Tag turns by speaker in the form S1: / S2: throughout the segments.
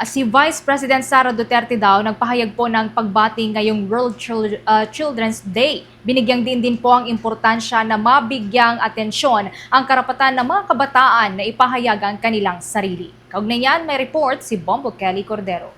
S1: Si Vice President Sara Duterte daw nagpahayag po ng pagbati ngayong World Children's Day. Binigyang din po ang importansya na mabigyang atensyon ang karapatan ng mga kabataan na ipahayag ang kanilang sarili. Kaugnay niyan, may report si Bombo Kelly Cordero.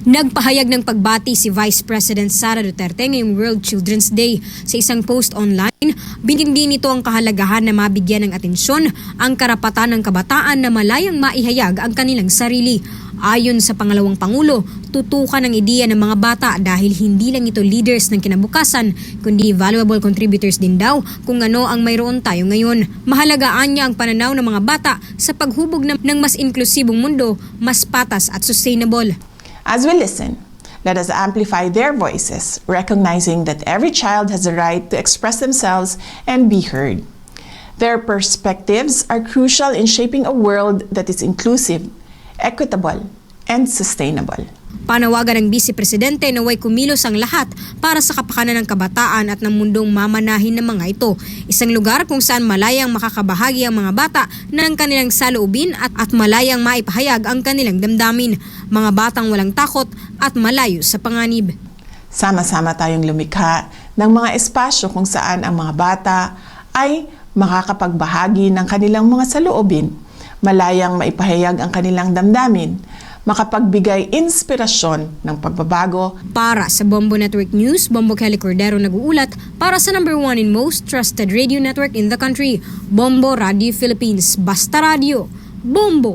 S2: Nagpahayag ng pagbati si Vice President Sara Duterte ngayong World Children's Day. Sa isang post online, binigyan nito ang kahalagahan na mabigyan ng atensyon ang karapatan ng kabataan na malayang maihayag ang kanilang sarili. Ayon sa pangalawang Pangulo, tutukan ang ideya ng mga bata dahil hindi lang ito leaders ng kinabukasan, kundi valuable contributors din daw kung ano ang mayroon tayo ngayon. Mahalagaan niya ang pananaw ng mga bata sa paghubog ng mas inklusibong mundo, mas patas at sustainable.
S3: As we listen, let us amplify their voices, recognizing that every child has a right to express themselves and be heard. Their perspectives are crucial in shaping a world that is inclusive, equitable, and sustainable.
S2: Panawagan ng Vice Presidente na way kumilos ang lahat para sa kapakanan ng kabataan at ng mundong mamanahin ng mga ito. Isang lugar kung saan malayang makakabahagi ang mga bata ng kanilang saloobin at malayang maipahayag ang kanilang damdamin. Mga batang walang takot at malayo sa panganib.
S3: Sama-sama tayong lumikha ng mga espasyo kung saan ang mga bata ay makakapagbahagi ng kanilang mga saloobin, malayang maipahayag ang kanilang damdamin, makapagbigay inspirasyon ng pagbabago.
S2: Para sa Bombo Network News, Bombo Kelly Cordero nag-uulat para sa #1 and most trusted radio network in the country, Bombo Radio Philippines. Basta Radio, Bombo!